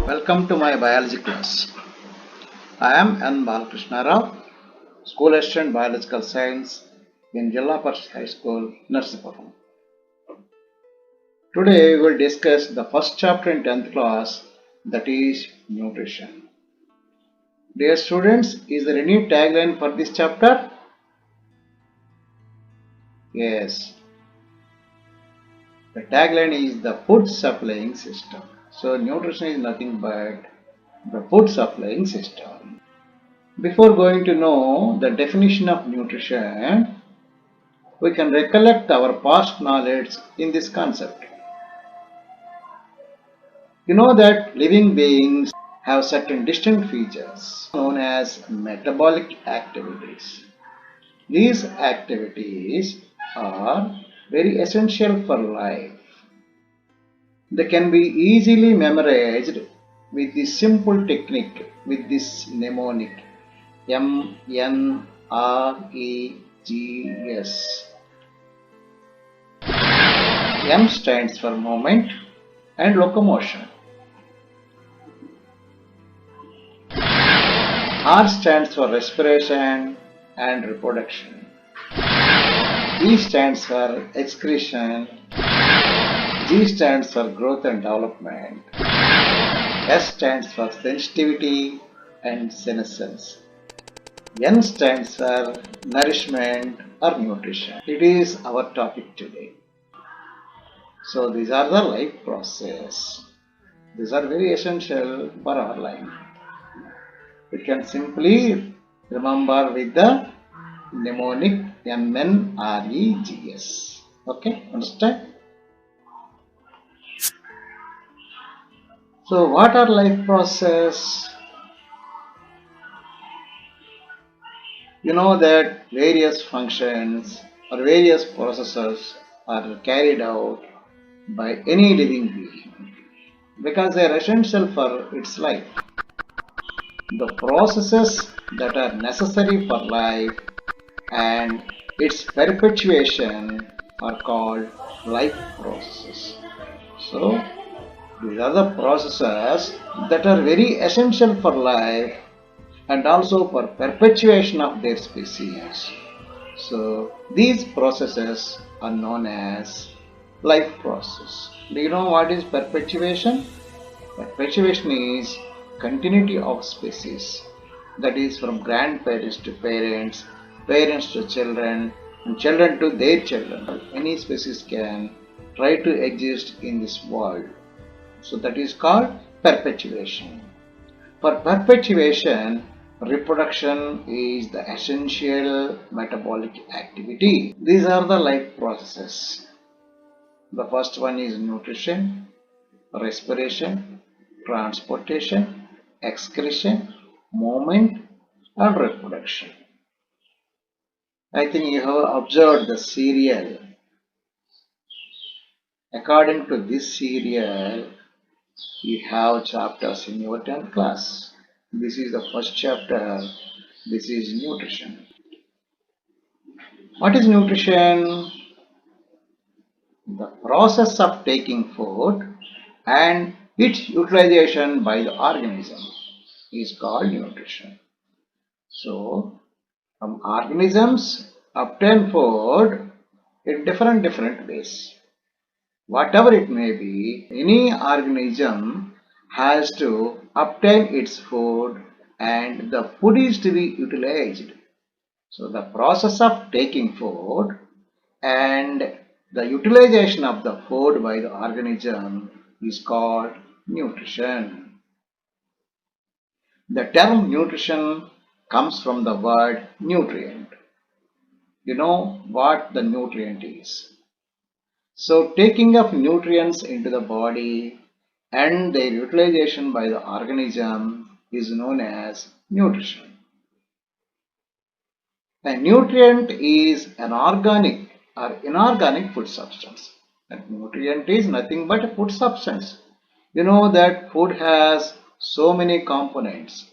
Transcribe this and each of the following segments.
Welcome to my biology class. I am N. Balakrishna Rao, School Assistant Biological Science in Jilla Parishad High School, Narsapuram. Today we will discuss the first chapter in 10th class, that is nutrition. Dear students, is there any tagline for this chapter? Yes. The tagline is the food supplying system. So nutrition is nothing but the food supplying system. Before going to know the definition of nutrition, we can recollect our past knowledge in this concept. You know that living beings have certain distinct features known as metabolic activities. These activities are very essential for life. They can be easily memorized with this simple technique, with this mnemonic MNREGS. M stands for movement and locomotion. R stands for respiration and reproduction. E stands for excretion. G stands for growth and development. S stands for sensitivity and senescence. N stands for nourishment or nutrition. It is our topic today. So these are the life process. These are very essential for our life. We can simply remember with the mnemonic MNREGS. Okay, understand? So what are life process? You know that various functions or various processes are carried out by any living being because they are essential for its life. The processes that are necessary for life and its perpetuation are called life processes. So these are the processes that are very essential for life and also for perpetuation of their species. So these processes are known as life process. Do you know what is perpetuation? Perpetuation is continuity of species, that is from grandparents to parents, parents to children, and children to their children. Any species can try to exist in this world. So that is called perpetuation. For perpetuation, reproduction is the essential metabolic activity. These are the life processes. The first one is nutrition, respiration, transportation, excretion, movement, and reproduction. I think you have observed the serial. According to this serial, you have chapters in your 10th class. This is the first chapter. This is nutrition. What is nutrition? The process of taking food and its utilization by the organism is called nutrition. So, from organisms obtain food in different ways. Whatever it may be, any organism has to obtain its food and the food is to be utilized. So the process of taking food and the utilization of the food by the organism is called nutrition. The term nutrition comes from the word nutrient. You know what the nutrient is. So taking of nutrients into the body and their utilization by the organism is known as nutrition. A nutrient is an organic or inorganic food substance. A nutrient is nothing but a food substance. You know that food has so many components.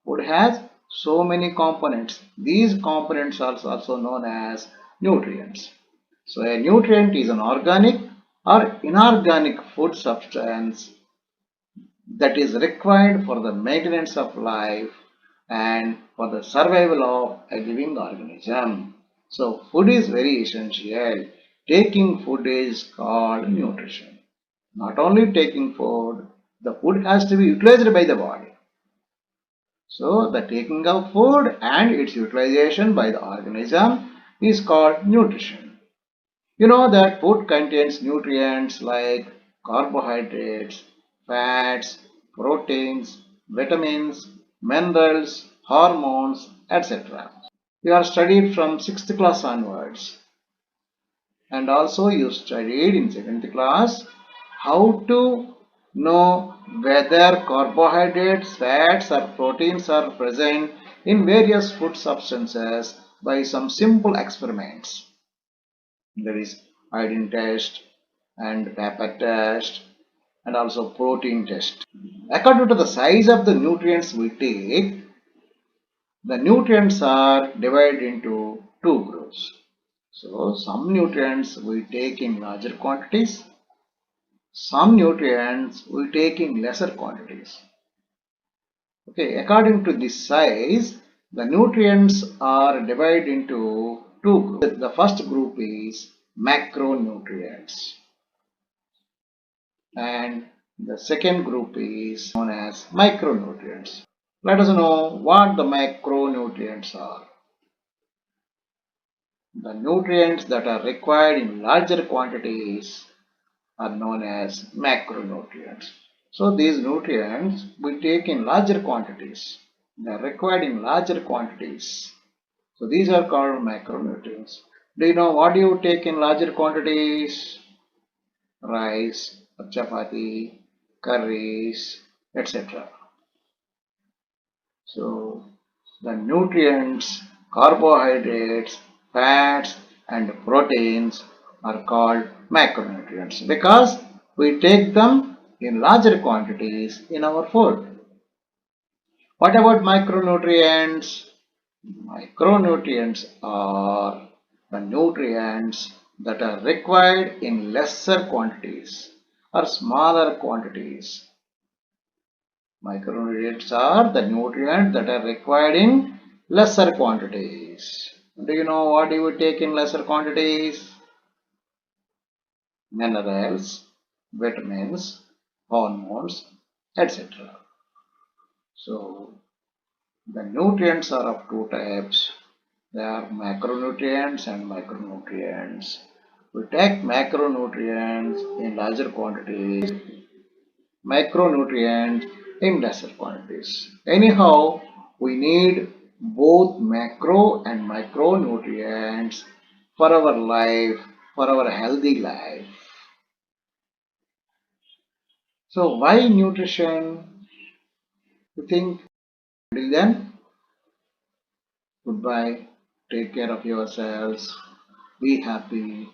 Food has so many components. These components are also known as nutrients. So a nutrient is an organic or inorganic food substance that is required for the maintenance of life and for the survival of a living organism. So, food is very essential. Taking food is called nutrition. Not only taking food, the food has to be utilized by the body. So, the taking of food and its utilization by the organism is called nutrition. You know that food contains nutrients like carbohydrates, fats, proteins, vitamins, minerals, hormones, etc. You are studied from 6th class onwards, and also you studied in 7th class how to know whether carbohydrates, fats or proteins are present in various food substances by some simple experiments. There is iodine test and pepper test and also protein test. According to the size of the nutrients we take, the nutrients are divided into two groups. So some nutrients we take in larger quantities, some nutrients we take in lesser quantities. Okay, according to this size, the nutrients are divided into two groups. The first group is macronutrients and the second group is known as micronutrients. Let us know what the macronutrients are. The nutrients that are required in larger quantities are known as macronutrients. So these nutrients we take in larger quantities. They are required in larger quantities. So these are called macronutrients. Do you know what you take in larger quantities? Rice, chapati, curries, etc. So the nutrients, carbohydrates, fats and proteins are called macronutrients because we take them in larger quantities in our food. What about micronutrients? Micronutrients are the nutrients that are required in lesser quantities or smaller quantities. Micronutrients are the nutrients that are required in lesser quantities. Do you know what you would take in lesser quantities? Minerals, vitamins, hormones, etc. So, the nutrients are of two types. They are macronutrients and micronutrients. We take macronutrients in larger quantities, micronutrients in lesser quantities. Anyhow, we need both macro and micronutrients for our life, for our healthy life. So, why nutrition? You think? Until then, goodbye. Take care of yourselves. Be happy.